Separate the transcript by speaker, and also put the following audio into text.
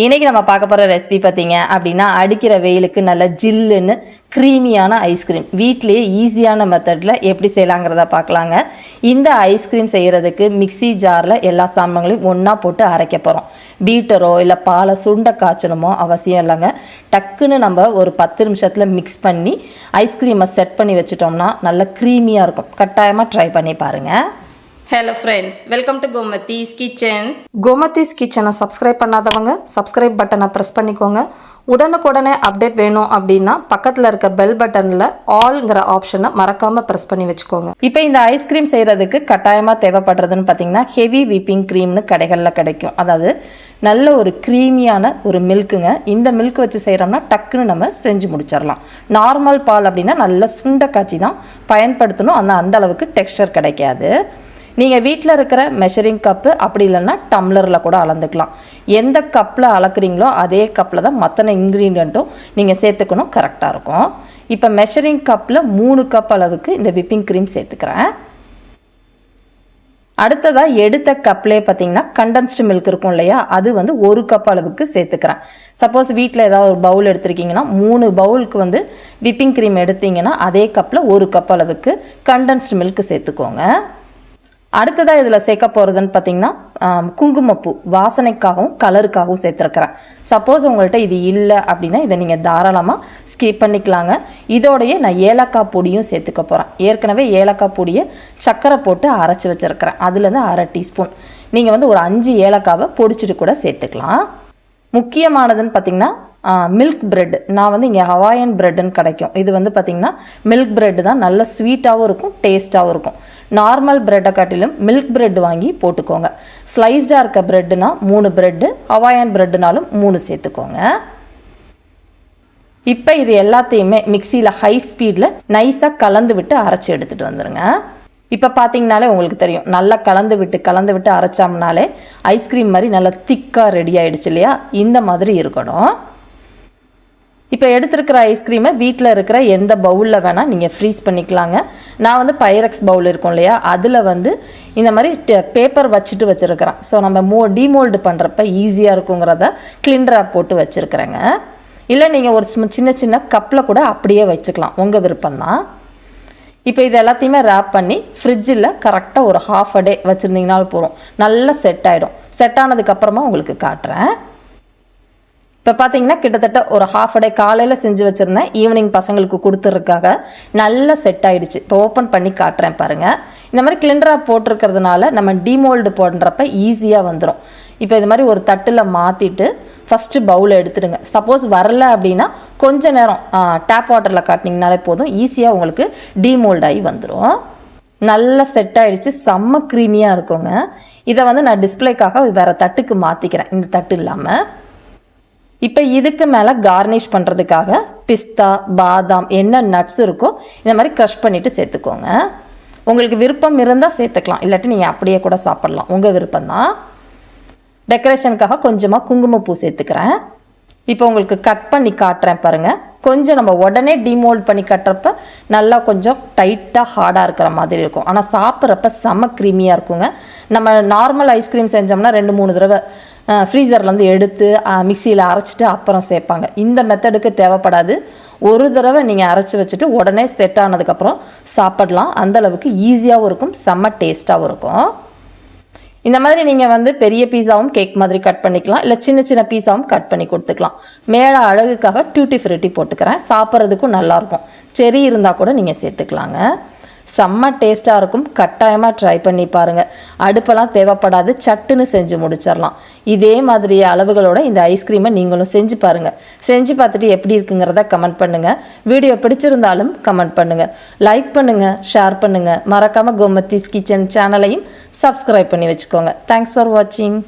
Speaker 1: இன்றைக்கி நம்ம பார்க்க போகிற ரெசிபி பார்த்தீங்க அப்படின்னா அடிக்கிற வெயிலுக்கு நல்ல ஜில்லுன்னு க்ரீமியான ஐஸ்கிரீம் வீட்டிலேயே ஈஸியான மெத்தடில் எப்படி செய்யலாங்கிறத பார்க்கலாங்க. இந்த ஐஸ்கிரீம் செய்கிறதுக்கு மிக்சி ஜாரில் எல்லா சாமான்களையும் ஒன்றா போட்டு அரைக்க போகிறோம். பீட்டரோ இல்லை பாலை சுண்ட காய்ச்சணுமோ அவசியம் இல்லைங்க. டக்குன்னு நம்ம ஒரு 10 நிமிஷத்தில் மிக்ஸ் பண்ணி ஐஸ்கிரீமை செட் பண்ணி வச்சிட்டோம்னா நல்ல க்ரீமியாக இருக்கும். கட்டாயமாக ட்ரை பண்ணி பாருங்கள்.
Speaker 2: Hello friends, welcome to Gomathi's kitchen.
Speaker 1: Gomathi's கிச்சனை சப்ஸ்கிரைப் பண்ணாதவங்க சப்ஸ்கிரைப் பட்டனை ப்ரெஸ் பண்ணிக்கோங்க. உடனுக்குடனே அப்டேட் வேணும் அப்படின்னா பக்கத்தில் இருக்க பெல் பட்டனில் ஆல்ங்கிற ஆப்ஷனை மறக்காமல் ப்ரெஸ் பண்ணி வச்சுக்கோங்க. இப்போ இந்த ஐஸ்கிரீம் செய்கிறதுக்கு கட்டாயமாக தேவைப்படுறதுன்னு பார்த்தீங்கன்னா ஹெவி விப்பிங் க்ரீம்னு கடைகளில் கிடைக்கும். அதாவது நல்ல ஒரு க்ரீமியான ஒரு மில்க்குங்க. இந்த மில்க் வச்சு செய்கிறோம்னா டக்குன்னு நம்ம செஞ்சு முடிச்சிடலாம். நார்மல் பால் அப்படின்னா நல்ல சுண்ட காய்ச்சி தான் பயன்படுத்தணும். அந்த அளவுக்கு டெக்ஸ்டர் கிடைக்காது. நீங்கள் வீட்டில் இருக்கிற மெஷரிங் கப்பு அப்படி இல்லைன்னா டம்ளரில் கூட அளந்துக்கலாம். எந்த கப்பில் அளக்குறீங்களோ அதே கப்பில் தான் மற்ற இன்க்ரீடியண்ட்டும் நீங்கள் சேர்த்துக்கணும், கரெக்டாக இருக்கும். இப்போ மெஷரிங் கப்பில் 3 கப் அளவுக்கு இந்த விப்பிங் க்ரீம் சேர்த்துக்கிறேன். அடுத்ததாக எடுத்த கப்லேயே பார்த்தீங்கன்னா கண்டென்ஸ்டு மில்க் இருக்கும் இல்லையா, அது 1 கப் அளவுக்கு சேர்த்துக்கிறேன். சப்போஸ் வீட்டில் ஏதாவது ஒரு பவுல் எடுத்துருக்கீங்கன்னா 3 பவுலுக்கு விப்பிங் க்ரீம் எடுத்திங்கன்னா அதே கப்பில் 1 கப் அளவுக்கு கண்டென்ஸ்டு மில்க் சேர்த்துக்கோங்க. அடுத்ததாக இதில் சேர்க்க போகிறதுன்னு பார்த்தீங்கன்னா குங்குமப்பூ வாசனைக்காகவும் கலருக்காகவும் சேர்த்துருக்குறேன். சப்போஸ் உங்கள்கிட்ட இது இல்லை அப்படின்னா இதை நீங்கள் தாராளமாக ஸ்கிப் பண்ணிக்கலாங்க. இதோடைய நான் ஏலக்காய் பொடியும் சேர்த்துக்க போகிறேன். ஏற்கனவே ஏலக்காய் பொடியை சர்க்கரை போட்டு அரைச்சி வச்சுருக்கிறேன். அதுலேருந்து 1/2 டீஸ்பூன் நீங்கள் ஒரு 5 ஏலக்காவை பொடிச்சிட்டு கூட சேர்த்துக்கலாம். முக்கியமானதுன்னு பார்த்திங்கன்னா மில்க் பிரெட். நான் இங்கே ஹவாயன் பிரெட்டுன்னு கிடைக்கும். இது பார்த்திங்கன்னா மில்க் பிரெட் தான். நல்ல ஸ்வீட்டாகவும் இருக்கும், டேஸ்ட்டாகவும் இருக்கும். நார்மல் பிரெட்டை காட்டிலும் மில்க் பிரெட் வாங்கி போட்டுக்கோங்க. ஸ்லைஸ்டாக இருக்க பிரெட்டுனா 3 பிரெட்டு, ஹவாயன் பிரெட்டுனாலும் 3 சேர்த்துக்கோங்க. இப்போ இது எல்லாத்தையுமே மிக்சியில் ஹை ஸ்பீடில் நைஸாக கலந்து விட்டு அரைச்சி எடுத்துகிட்டு வந்துடுங்க. இப்போ பார்த்தீங்கனாலே உங்களுக்கு தெரியும், நல்லா கலந்து விட்டு அரைச்சோம்னாலே ஐஸ்கிரீம் மாதிரி நல்லா திக்காக ரெடி ஆகிடுச்சு இல்லையா. இந்த மாதிரி இருக்கணும். இப்போ எடுத்துருக்கிற ஐஸ்கிரீமை வீட்டில் இருக்கிற எந்த பவுலில் வேணால் நீங்கள் ஃப்ரீஸ் பண்ணிக்கலாங்க. நான் பைரக்ஸ் பவுல் இருக்கும் இல்லையா, அதில் இந்த மாதிரி பேப்பர் வச்சுட்டு வச்சுருக்கிறேன். ஸோ நம்ம டிமோல்டு பண்ணுறப்ப ஈஸியாக இருக்குங்கிறத கிளின்ராப் போட்டு வச்சுருக்கிறேங்க. இல்லை நீங்கள் ஒரு சின்ன கப்பில் கூட அப்படியே வச்சுக்கலாம், உங்கள் விருப்பம்தான். இப்போ இது எல்லாத்தையுமே ரேப் பண்ணி ஃப்ரிட்ஜில் கரெக்டாக ஒரு ½ டே வச்சுருந்தீங்கனாலும் போதும், நல்லா செட் ஆகிடும். செட் ஆனதுக்கப்புறமா உங்களுக்கு காட்டுறேன். இப்போ பார்த்தீங்கன்னா கிட்டத்தட்ட ஒரு ½ டே காலையில் செஞ்சு வச்சுருந்தேன், ஈவினிங் பசங்களுக்கு கொடுத்துருக்காக நல்லா செட் ஆகிடுச்சு. இப்போ ஓப்பன் பண்ணி காட்டுறேன் பாருங்கள். இந்த மாதிரி கிளின்ராப் போட்டிருக்கிறதுனால நம்ம டிமோல்டு போடுறப்ப ஈஸியாக வந்துடும். இப்போ இது மாதிரி ஒரு தட்டில் மாற்றிட்டு ஃபஸ்ட்டு பவுலை எடுத்துடுங்க. சப்போஸ் வரல அப்படின்னா கொஞ்சம் நேரம் டேப் வாட்டரில் காட்டினீங்கனாலே போதும், ஈஸியாக உங்களுக்கு டிமோல்ட் ஆகி வந்துடும். நல்லா செட் ஆகிடுச்சு, செம்ம க்ரீமியாக இருக்குங்க. இதை நான் டிஸ்பிளேக்காக வேறு தட்டுக்கு மாற்றிக்கிறேன், இந்த தட்டு இல்லாமல். இப்போ இதுக்கு மேலே கார்னிஷ் பண்ணுறதுக்காக பிஸ்தா, பாதாம், என்ன நட்ஸ் இருக்கோ இந்த மாதிரி க்ரஷ் பண்ணிவிட்டு சேர்த்துக்கோங்க. உங்களுக்கு விருப்பம் இருந்தால் சேர்த்துக்கலாம், இல்லாட்டி நீங்கள் அப்படியே கூட சாப்பிட்லாம், உங்கள் விருப்பம்தான். டெக்கரேஷனுக்காக கொஞ்சமாக குங்குமப்பூ சேர்த்துக்கிறேன். இப்போ உங்களுக்கு கட் பண்ணி காட்டுறேன் பாருங்கள். கொஞ்சம் நம்ம உடனே டிமோல்ட் பண்ணி கட்டுறப்ப நல்லா கொஞ்சம் டைட்டாக ஹார்டாக இருக்கிற மாதிரி இருக்கும். ஆனால் சாப்பிட்றப்ப செம்ம க்ரீமியாக இருக்குங்க. நம்ம நார்மல் ஐஸ்கிரீம் செஞ்சோம்னா 2-3 தடவை ஃப்ரீசர்லேருந்து எடுத்து மிக்சியில் அரைச்சிட்டு அப்புறம் சேர்ப்பாங்க. இந்த மெத்தடுக்கு தேவைப்படாது. ஒரு தடவை நீங்கள் அரைச்சி வச்சுட்டு உடனே செட் ஆனதுக்கப்புறம் சாப்பிடலாம். அந்தளவுக்கு ஈஸியாகவும் இருக்கும், செம்ம டேஸ்ட்டாகவும் இருக்கும். இந்த மாதிரி நீங்கள் பெரிய பீஸாவும் கேக் மாதிரி கட் பண்ணிக்கலாம், இல்லை சின்ன பீஸாவும் கட் பண்ணி கொடுத்துக்கலாம். மேலே அழகுக்காக டியூட்டி ஃப்ரூட்டி போட்டுக்கிறேன். சாப்பிட்றதுக்கும் நல்லாயிருக்கும். செரி இருந்தால் கூட நீங்கள் சேர்த்துக்கலாங்க. செம்ம டேஸ்ட்டாக இருக்கும். கட்டாயமாக ட்ரை பண்ணி பாருங்கள். அடுப்பெல்லாம் தேவைப்படாது, சட்டுன்னு செஞ்சு முடிச்சிடலாம். இதே மாதிரி அளவுகளோட இந்த ஐஸ்கிரீமை நீங்களும் செஞ்சு பாருங்கள். செஞ்சு பார்த்துட்டு எப்படி இருக்குங்கிறத கமெண்ட் பண்ணுங்கள். வீடியோ பிடிச்சிருந்தாலும் கமெண்ட் பண்ணுங்கள். லைக் பண்ணுங்கள், ஷேர் பண்ணுங்கள். மறக்காமல் கோமதிஸ் கிச்சன் சேனலையும் சப்ஸ்கிரைப் பண்ணி வச்சுக்கோங்க. தேங்க்ஸ் ஃபார் வாட்சிங்.